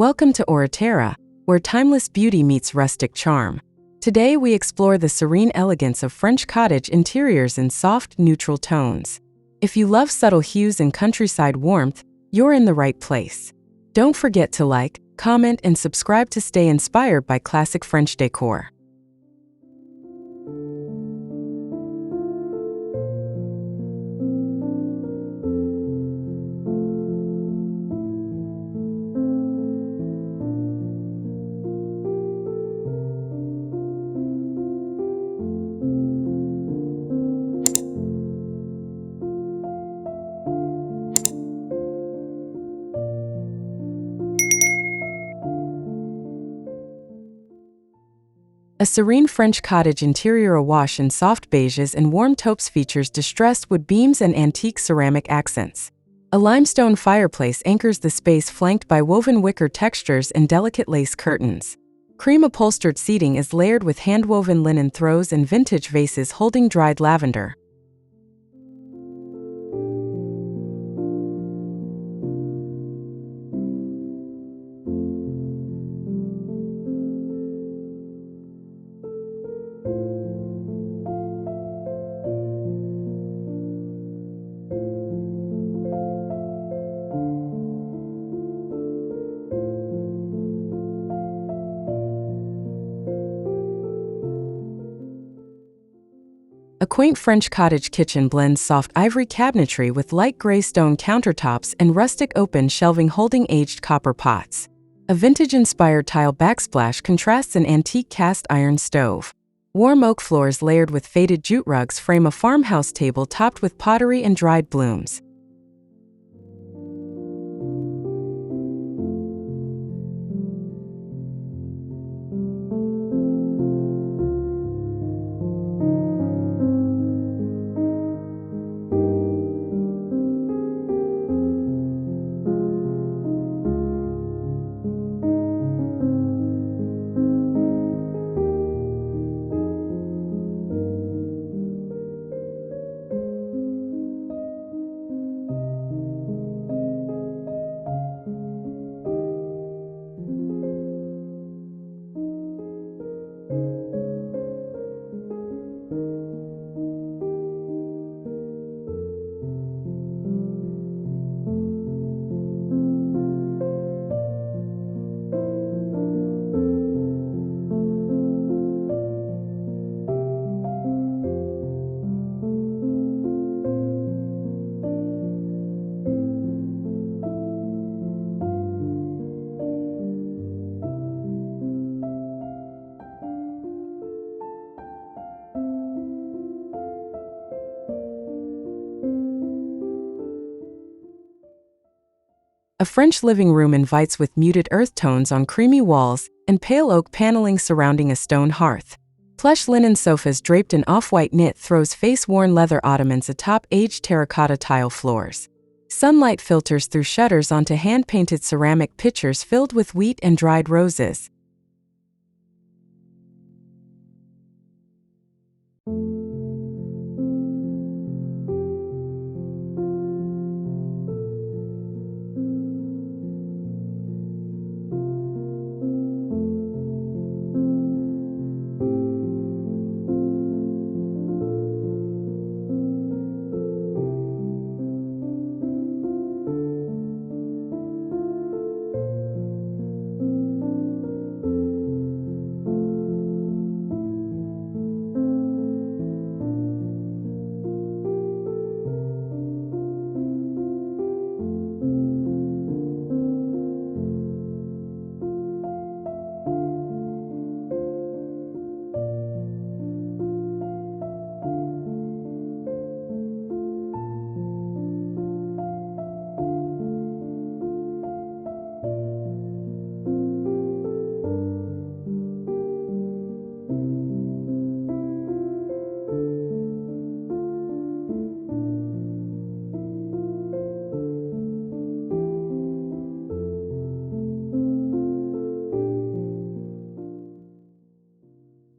Welcome to Aureterra, where timeless beauty meets rustic charm. Today we explore the serene elegance of French cottage interiors in soft, neutral tones. If you love subtle hues and countryside warmth, you're in the right place. Don't forget to like, comment, and subscribe to stay inspired by classic French decor. A serene French cottage interior awash in soft beiges and warm taupes features distressed wood beams and antique ceramic accents. A limestone fireplace anchors the space, flanked by woven wicker textures and delicate lace curtains. Cream-upholstered seating is layered with hand-woven linen throws and vintage vases holding dried lavender. A quaint French cottage kitchen blends soft ivory cabinetry with light gray stone countertops and rustic open shelving holding aged copper pots. A vintage-inspired tile backsplash contrasts an antique cast iron stove. Warm oak floors layered with faded jute rugs frame a farmhouse table topped with pottery and dried blooms. A French living room invites with muted earth tones on creamy walls and pale oak paneling surrounding a stone hearth. Plush linen sofas draped in off-white knit throws face-worn leather ottomans atop aged terracotta tile floors. Sunlight filters through shutters onto hand-painted ceramic pitchers filled with wheat and dried roses.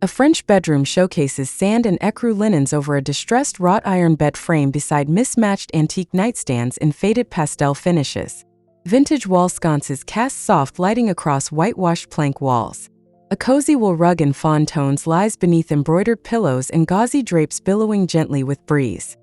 A French bedroom showcases sand and ecru linens over a distressed wrought iron bed frame beside mismatched antique nightstands in faded pastel finishes. Vintage wall sconces cast soft lighting across whitewashed plank walls. A cozy wool rug in fawn tones lies beneath embroidered pillows and gauzy drapes billowing gently with breeze.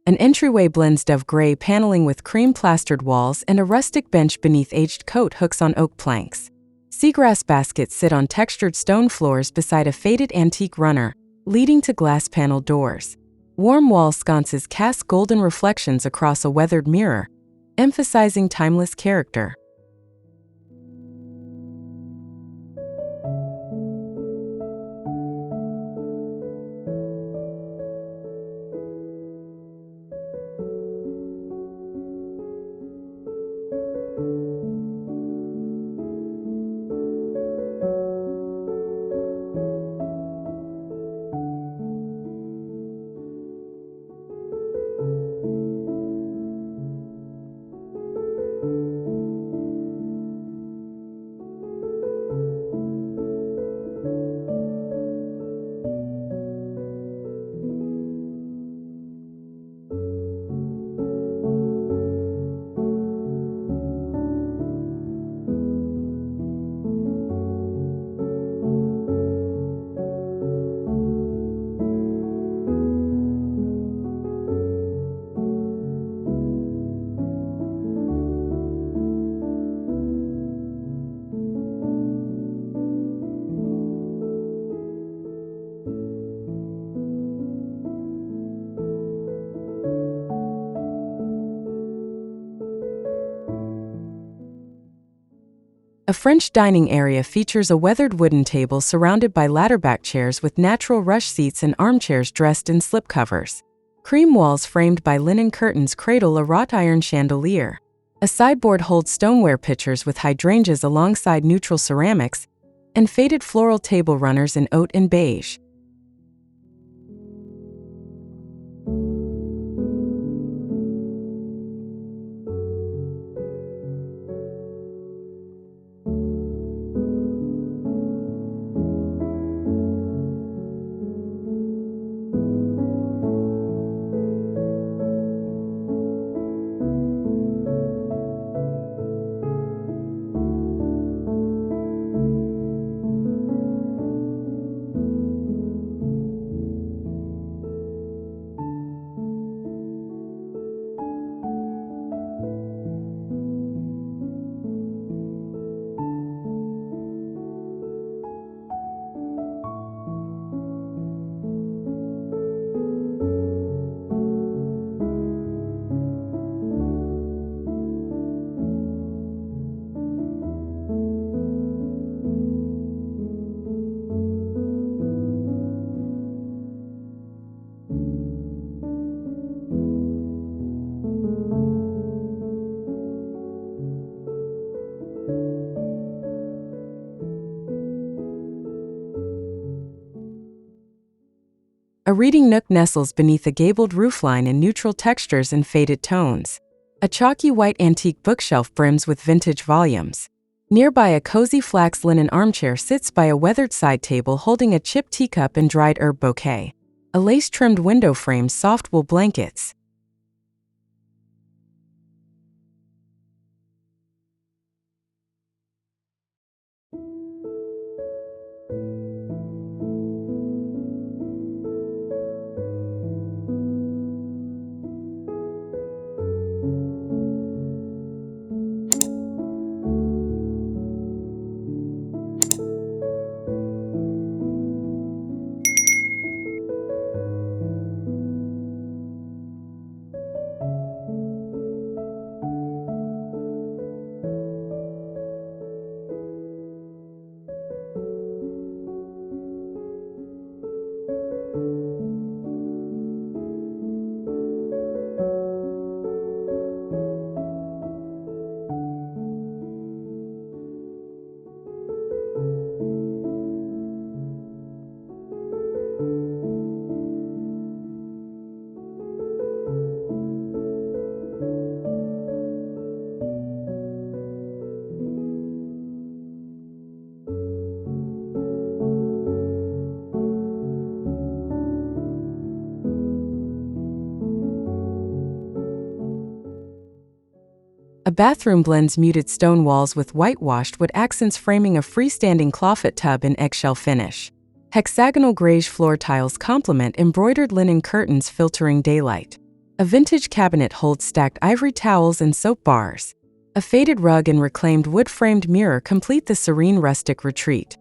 An entryway blends dove gray paneling with cream-plastered walls and a rustic bench beneath aged coat hooks on oak planks. Seagrass baskets sit on textured stone floors beside a faded antique runner, leading to glass-paneled doors. Warm wall sconces cast golden reflections across a weathered mirror, emphasizing timeless character. A French dining area features a weathered wooden table surrounded by ladderback chairs with natural rush seats and armchairs dressed in slipcovers. Cream walls framed by linen curtains cradle a wrought iron chandelier. A sideboard holds stoneware pitchers with hydrangeas alongside neutral ceramics, and faded floral table runners in oat and beige. A reading nook nestles beneath a gabled roofline in neutral textures and faded tones. A chalky white antique bookshelf brims with vintage volumes. Nearby, a cozy flax linen armchair sits by a weathered side table holding a chipped teacup and dried herb bouquet. A lace-trimmed window frames soft wool blankets. bathroom blends muted stone walls with whitewashed wood accents, framing a freestanding clawfoot tub in eggshell finish. Hexagonal greige floor tiles complement embroidered linen curtains, filtering daylight. A vintage cabinet holds stacked ivory towels and soap bars. A faded rug and reclaimed wood-framed mirror complete the serene rustic retreat.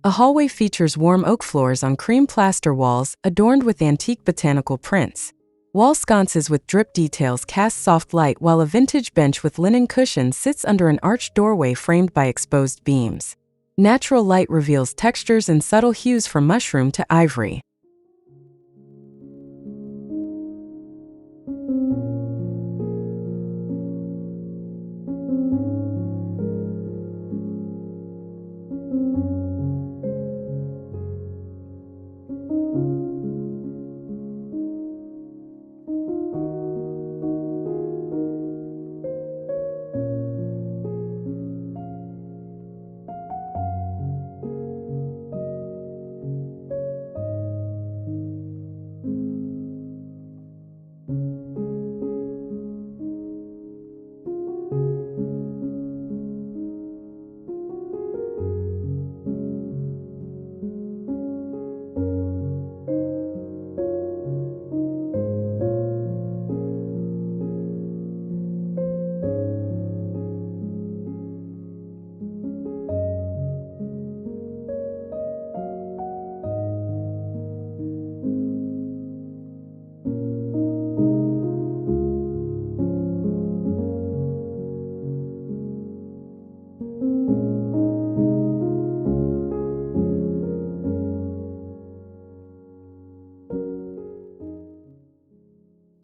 A hallway features warm oak floors on cream plaster walls, adorned with antique botanical prints. Wall sconces with drip details cast soft light, while a vintage bench with linen cushions sits under an arched doorway framed by exposed beams. Natural light reveals textures and subtle hues from mushroom to ivory.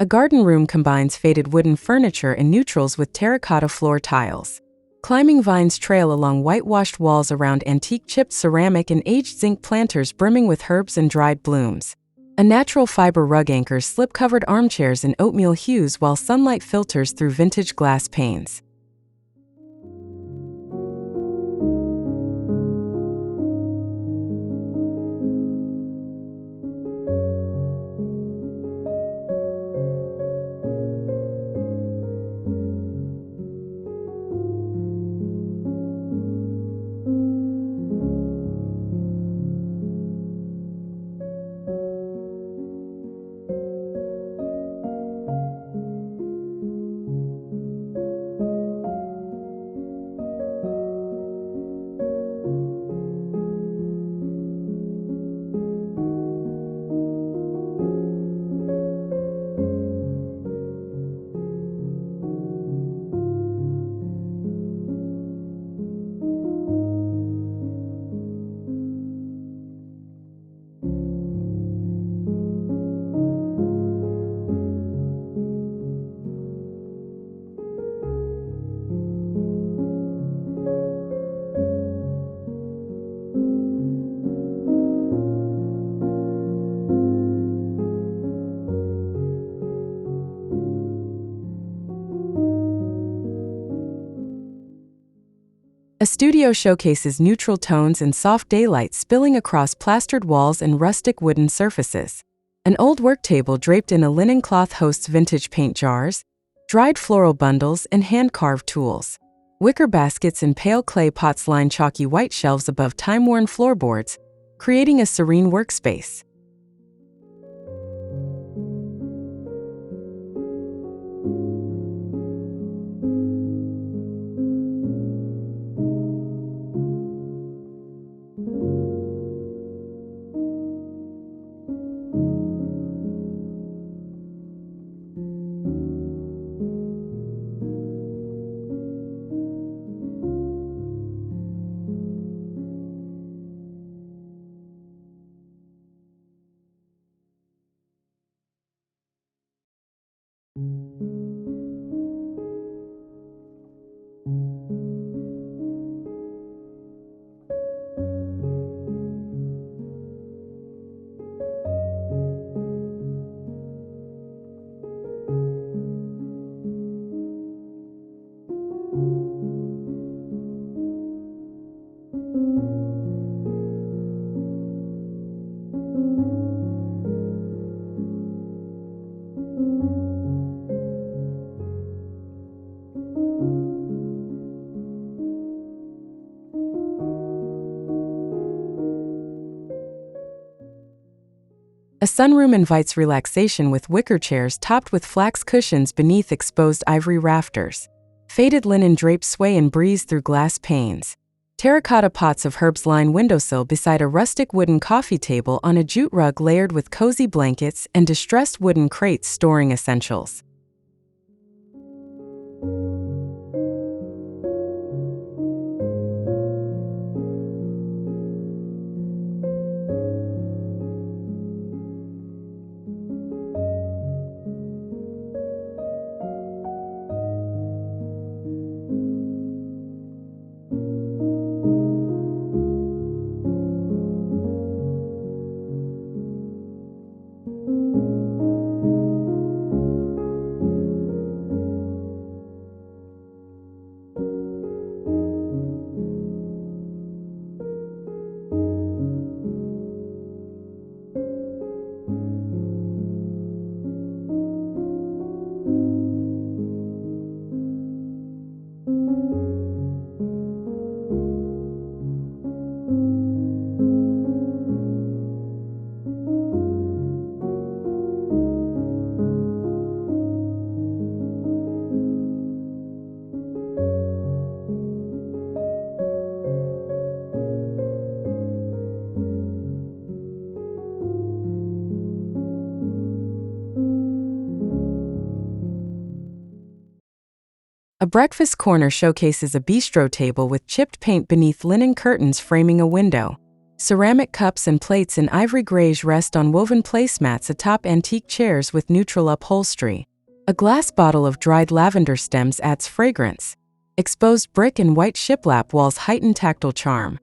A garden room combines faded wooden furniture and neutrals with terracotta floor tiles. Climbing vines trail along whitewashed walls around antique chipped ceramic and aged zinc planters brimming with herbs and dried blooms. A natural fiber rug anchors slip-covered armchairs in oatmeal hues while sunlight filters through vintage glass panes. A studio showcases neutral tones and soft daylight spilling across plastered walls and rustic wooden surfaces. An old work table draped in a linen cloth hosts vintage paint jars, dried floral bundles, and hand-carved tools. Wicker baskets and pale clay pots line chalky white shelves above time-worn floorboards, creating a serene workspace. A sunroom invites relaxation with wicker chairs topped with flax cushions beneath exposed ivory rafters. Faded linen drapes sway and breeze through glass panes. Terracotta pots of herbs line windowsill beside a rustic wooden coffee table on a jute rug layered with cozy blankets and distressed wooden crates storing essentials. A breakfast corner showcases a bistro table with chipped paint beneath linen curtains framing a window. Ceramic cups and plates in ivory greige rest on woven placemats atop antique chairs with neutral upholstery. A glass bottle of dried lavender stems adds fragrance. Exposed brick and white shiplap walls heighten tactile charm.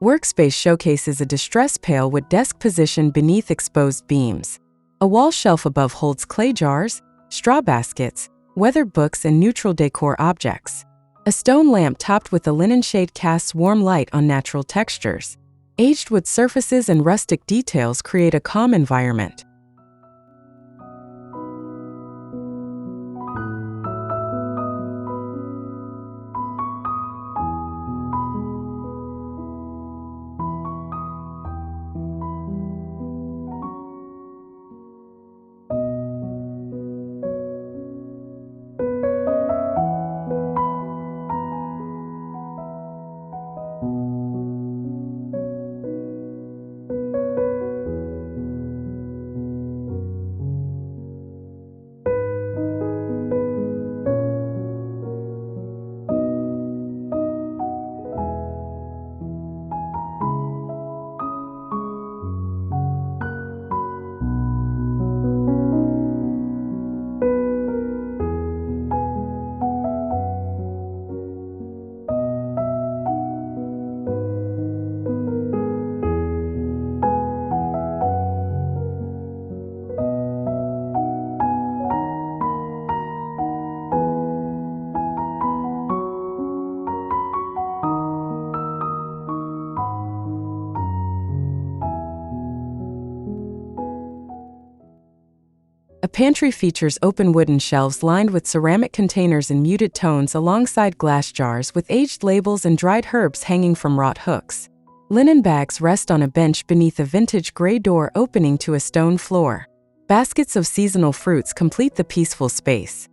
Workspace showcases a distress pail with desk positioned beneath exposed beams. A wall shelf above holds clay jars, straw baskets, weathered books, and neutral decor objects. A stone lamp topped with a linen shade casts warm light on natural textures. Aged wood surfaces and rustic details create a calm environment. pantry features open wooden shelves lined with ceramic containers in muted tones alongside glass jars with aged labels and dried herbs hanging from wrought hooks. Linen bags rest on a bench beneath a vintage gray door opening to a stone floor. Baskets of seasonal fruits complete the peaceful space.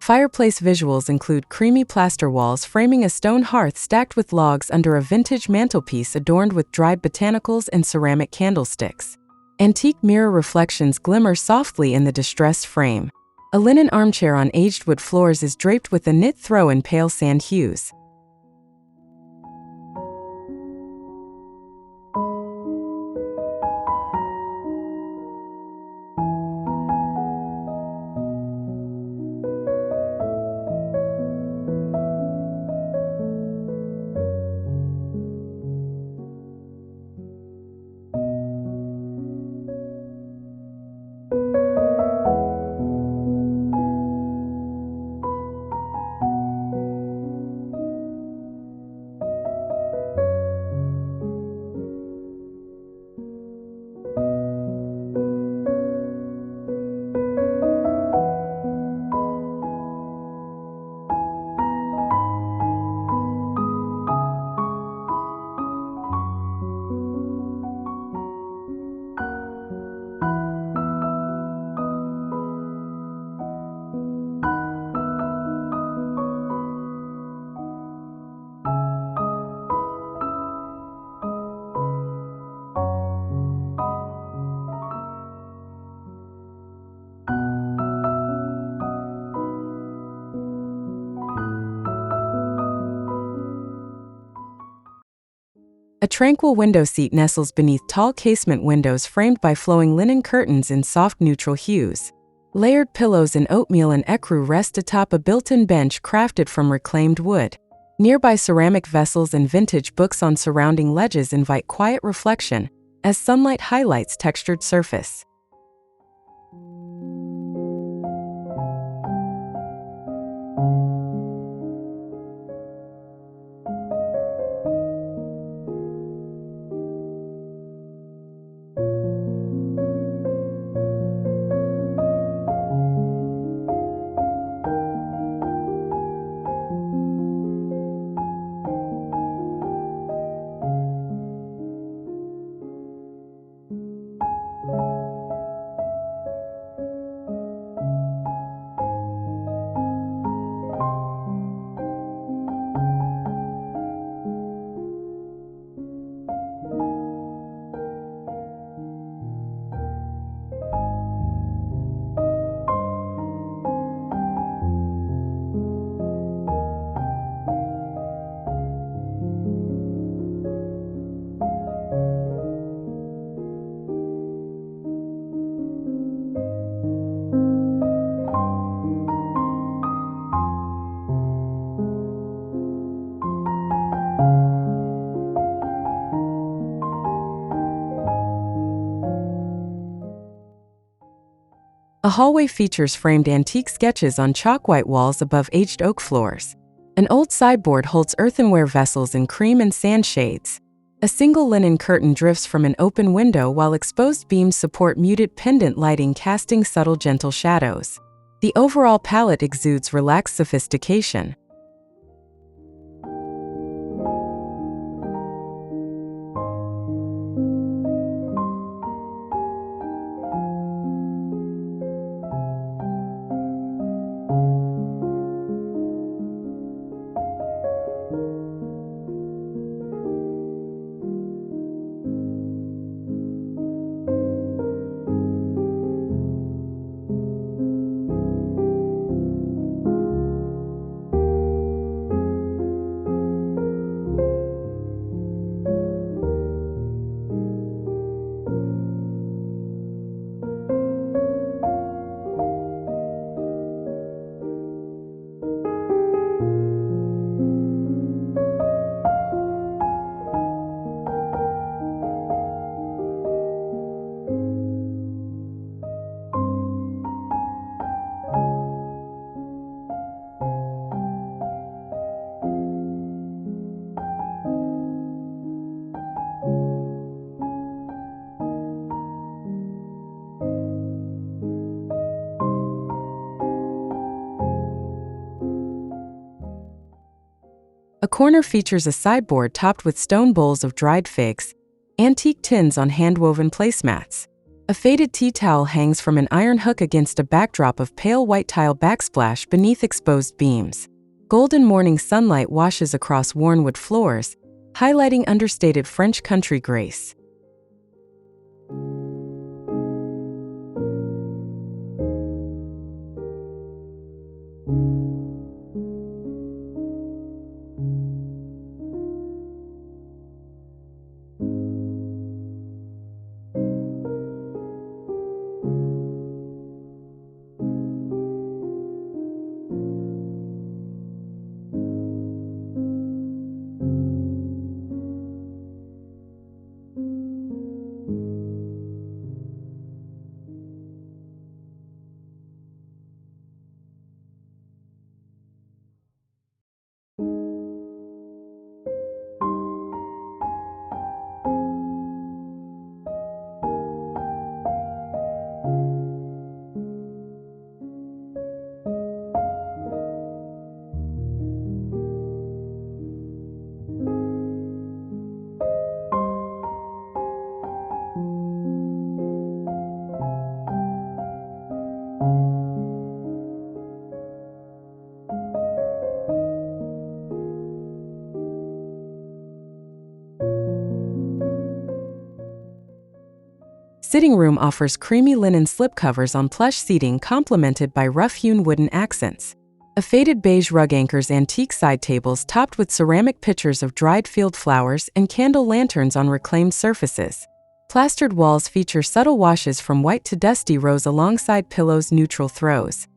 Fireplace visuals include creamy plaster walls framing a stone hearth stacked with logs under a vintage mantelpiece adorned with dried botanicals and ceramic candlesticks. Antique mirror reflections glimmer softly in the distressed frame. A linen armchair on aged wood floors is draped with a knit throw in pale sand hues. A tranquil window seat nestles beneath tall casement windows framed by flowing linen curtains in soft neutral hues. Layered pillows in oatmeal and ecru rest atop a built-in bench crafted from reclaimed wood. Nearby ceramic vessels and vintage books on surrounding ledges invite quiet reflection as sunlight highlights textured surface. A hallway features framed antique sketches on chalk-white walls above aged oak floors. An old sideboard holds earthenware vessels in cream and sand shades. A single linen curtain drifts from an open window while exposed beams support muted pendant lighting, casting subtle, gentle shadows. The overall palette exudes relaxed sophistication. A corner features a sideboard topped with stone bowls of dried figs, antique tins on hand-woven placemats. A faded tea towel hangs from an iron hook against a backdrop of pale white tile backsplash beneath exposed beams. Golden morning sunlight washes across worn wood floors, highlighting understated French country grace. Sitting room offers creamy linen slipcovers on plush seating complemented by rough-hewn wooden accents. A faded beige rug anchors antique side tables topped with ceramic pitchers of dried field flowers and candle lanterns on reclaimed surfaces. Plastered walls feature subtle washes from white to dusty rose alongside pillows' neutral throws.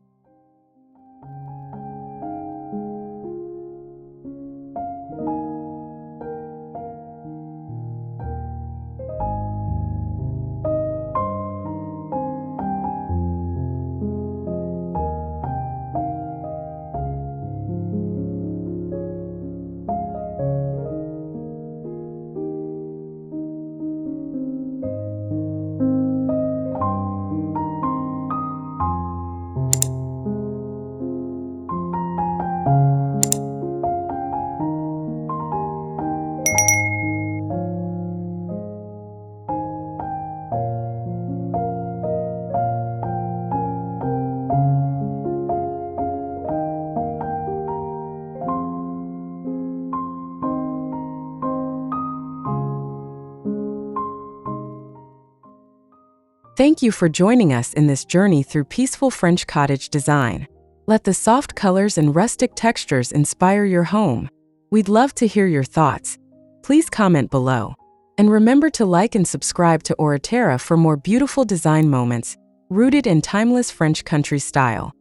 Thank you for joining us in this journey through peaceful French cottage design. Let the soft colors and rustic textures inspire your home. We'd love to hear your thoughts. Please comment below. And remember to like and subscribe to Aureterra for more beautiful design moments rooted in timeless French country style.